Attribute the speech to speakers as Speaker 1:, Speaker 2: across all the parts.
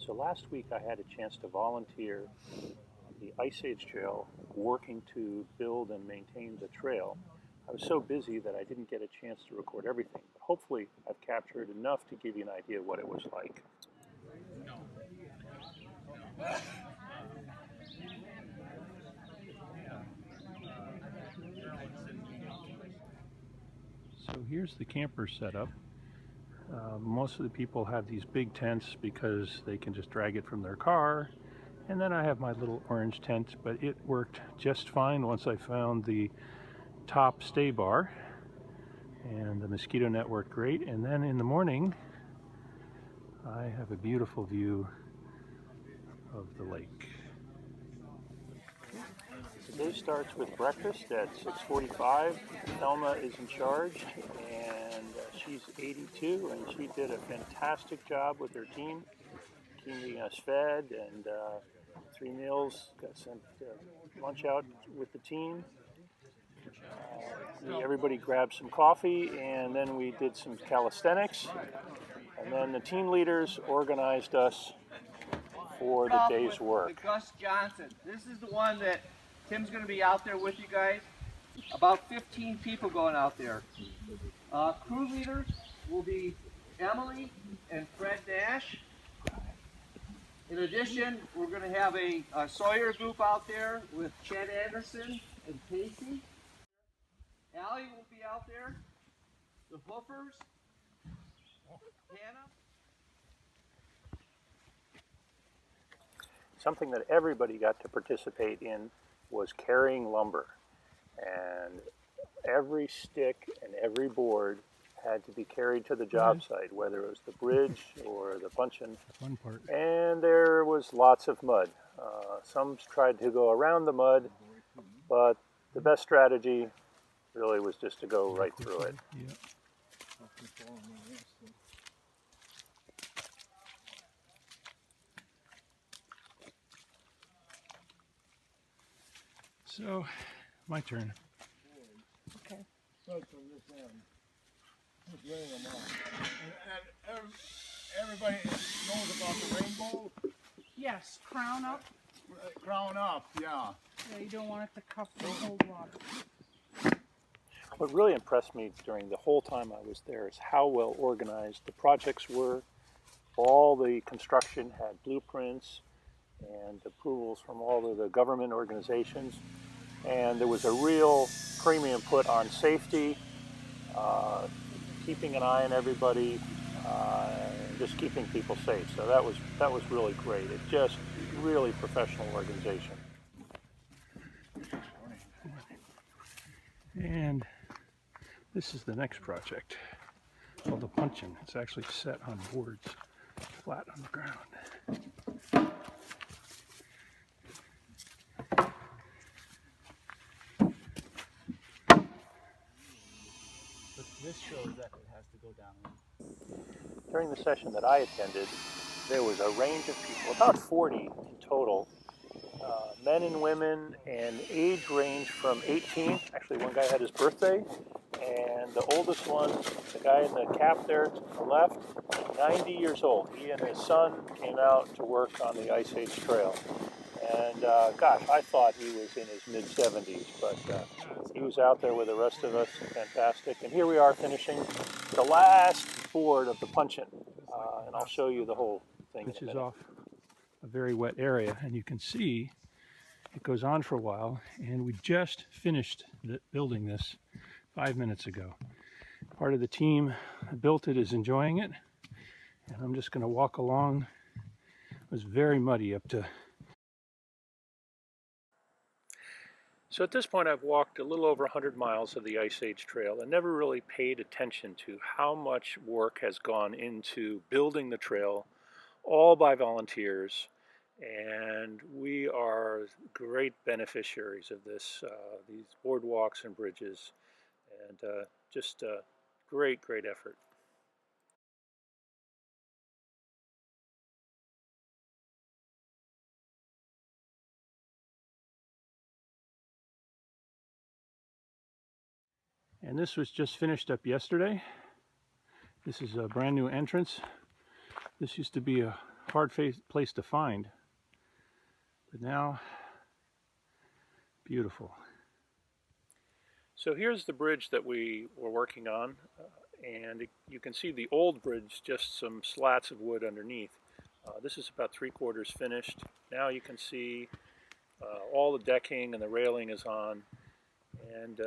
Speaker 1: So last week I had a chance to volunteer on the Ice Age Trail, working to build and maintain the trail. I was so busy that I didn't get a chance to record everything, but hopefully I've captured enough to give you an idea of what it was like. So here's the camper setup. Most of the people have these big tents because they can just drag it from their car. And then I have my little orange tent, but it worked just fine once I found the top stay bar. And the mosquito net worked great. And then in the morning, I have a beautiful view of the lake. The day starts with breakfast at 6:45. Thelma is in charge, and she's 82, and she did a fantastic job with her team, keeping us fed, and 3 meals. Got sent lunch out with the team. Everybody grabbed some coffee, and then we did some calisthenics, and then the team leaders organized us for the day's work.
Speaker 2: Gus Johnson. This is the one that Tim's going to be out there with you guys. About 15 people going out there. Crew leaders will be Emily and Fred Nash. In addition, we're going to have a Sawyer group out there with Chad Anderson and Casey. Allie will be out there. The Hoofers. Hannah.
Speaker 1: Something that everybody got to participate in was carrying lumber. And every stick and every board had to be carried to the job site, whether it was the bridge or the puncheon.
Speaker 3: One part.
Speaker 1: And there was lots of mud. Some tried to go around the mud, but the best strategy really was just to go right through it.
Speaker 3: Yeah. So, my turn.
Speaker 4: Okay. Start from this end. Just laying them on. And everybody knows about the rainbow?
Speaker 5: Yes, crown up.
Speaker 4: Crown up, yeah.
Speaker 5: Yeah, you don't want it to cup and hold water.
Speaker 1: What really impressed me during the whole time I was there is how well organized the projects were. All the construction had blueprints and approvals from all of the government organizations. And there was a real premium put on safety, keeping an eye on everybody, just keeping people safe. So that was really great. It's just really professional organization.
Speaker 3: And this is the next project called the puncheon. It's actually set on boards, flat on the ground.
Speaker 2: But this shows that it has to go down.
Speaker 1: During the session that I attended, there was a range of people, about 40 in total, men and women, and age range from 18. Actually, one guy had his birthday, and the oldest one, the guy in the cap there to the left, 90 years old. He and his son came out to work on the Ice Age Trail. And gosh, I thought he was in his mid-70s, but he was out there with the rest of us. Fantastic. And here we are finishing the last board of the puncheon, and I'll show you the whole thing.
Speaker 3: Which
Speaker 1: in a
Speaker 3: is
Speaker 1: minute.
Speaker 3: off a very wet area, and you can see it goes on for a while, and we just finished building this 5 minutes ago. Part of the team that built it is enjoying it, and I'm just going to walk along. It was very muddy up to.
Speaker 1: So at this point, I've walked a little over 100 miles of the Ice Age Trail and never really paid attention to how much work has gone into building the trail, all by volunteers. And we are great beneficiaries of this, these boardwalks and bridges, and just great effort. And this was just finished up yesterday. This is a brand new entrance. This used to be a
Speaker 3: hard place to find, but now beautiful. So here's the bridge that we were working on, and you can see the old bridge, just some slats of wood underneath. This is about 3/4 finished. Now you can see all the decking and the railing is on. And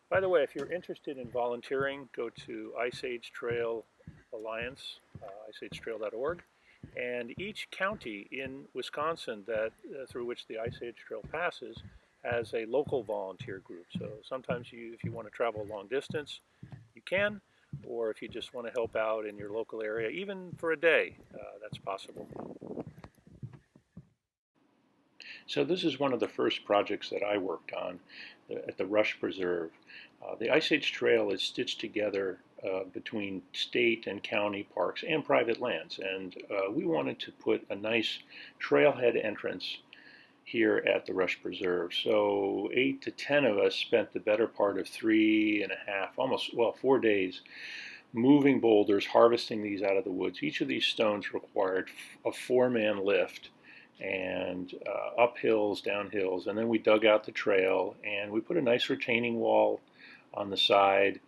Speaker 3: by the way, if you're interested in volunteering, go to Ice Age Trail Alliance, iceagetrail.org. And each county in Wisconsin that through which the Ice Age Trail passes has a local volunteer group. So sometimes if you want to travel long distance, you can, or if you just want to help out in your local area, even for a day, that's possible. So this is one of the first projects that I worked on at the Rush Preserve. The Ice Age Trail is stitched together between state and county parks and private lands, and we wanted to put a nice trailhead entrance here at the Rush Preserve. So 8 to 10 of us spent the better part of 3.5, 4 days moving boulders, harvesting these out of the woods. Each of these stones required a 4-man lift, and up hills, down hills, and then we dug out the trail and we put a nice retaining wall on the side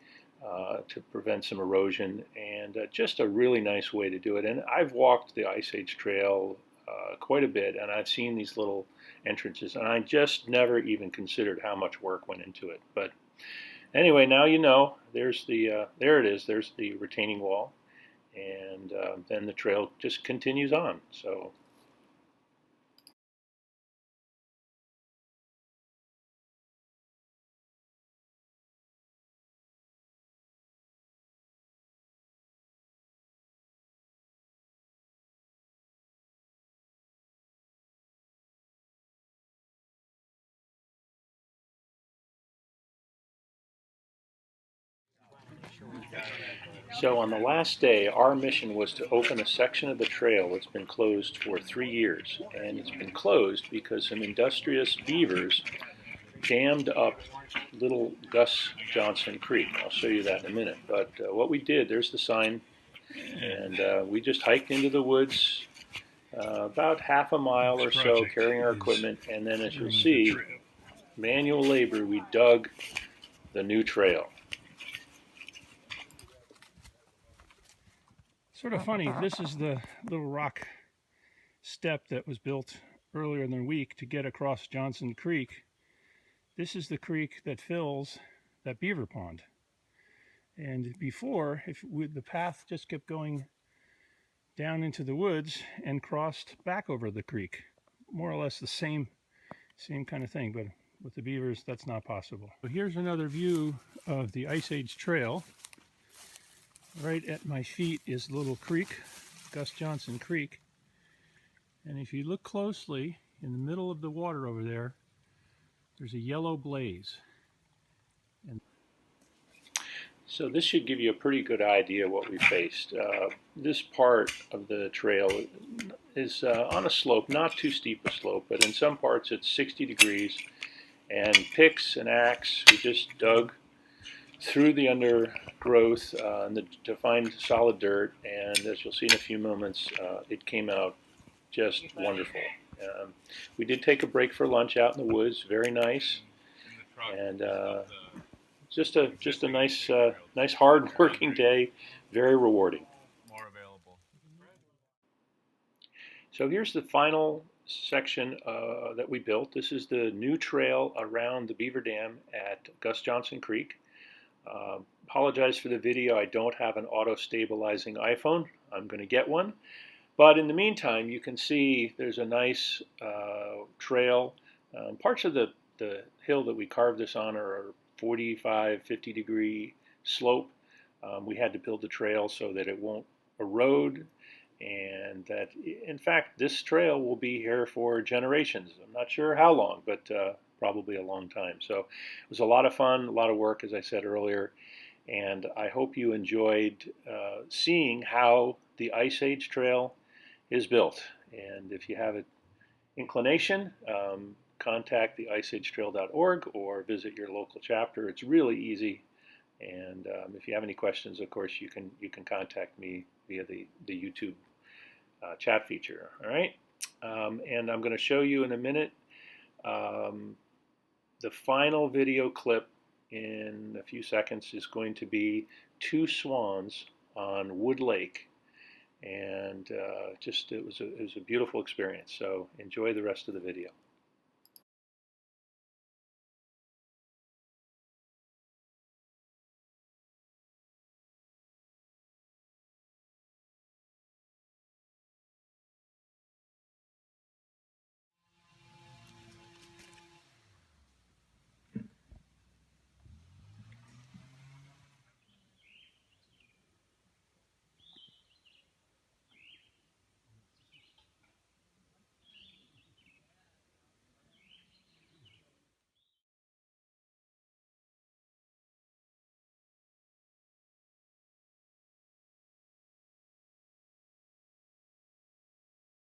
Speaker 3: to prevent some erosion, and just a really nice way to do it. And I've walked the Ice Age Trail quite a bit, and I've seen these little entrances, and I just never even considered how much work went into it. But anyway, now you know. There's the there it is. There's the retaining wall, and then the trail just continues on. So. So on the last day, our mission was to open a section of the trail that's been closed for 3 years. And it's been closed because some industrious beavers dammed up Little Gus Johnson Creek. I'll show you that in a minute. But what we did, there's the sign, and we just hiked into the woods about half a mile or so, carrying our equipment. And then as you'll see, manual labor, we dug the new trail. Sort of funny, this is the little rock step that was built earlier in the week to get across Johnson Creek. This is the creek that fills that beaver pond. And before, the path just kept going down into the woods and crossed back over the creek. More or less the same kind of thing, but with the beavers, that's not possible. So here's another view of the Ice Age Trail. Right at my feet is a little creek, Gus Johnson Creek. And if you look closely, in the middle of the water over there, there's a yellow blaze. And so this should give you a pretty good idea of what we faced. This part of the trail is on a slope, not too steep a slope, but in some parts it's 60 degrees. And picks and axe, we just dug through the undergrowth to find solid dirt, and as you'll see in a few moments, it came out just wonderful. We did take a break for lunch out in the woods, very nice, and just a nice hard working day, very rewarding. So here's the final section that we built. This is the new trail around the Beaver Dam at Gus Johnson Creek. Apologize for the video. I don't have an auto-stabilizing iPhone. I'm going to get one. But in the meantime, you can see there's a nice trail. Parts of the hill that we carved this on are 45, 50 degree slope. We had to build the trail so that it won't erode, and that, in fact, this trail will be here for generations. I'm not sure how long, but probably a long time. So it was a lot of fun, a lot of work, as I said earlier, and I hope you enjoyed seeing how the Ice Age Trail is built. And if you have an inclination, contact the iceagetrail.org or visit your local chapter. It's really easy, and if you have any questions, of course, you can contact me via the YouTube
Speaker 1: chat feature. All right, and I'm going to show you in a minute the final video clip. In a few seconds is going to be 2 swans on Wood Lake, and it was a beautiful experience. So enjoy the rest of the video.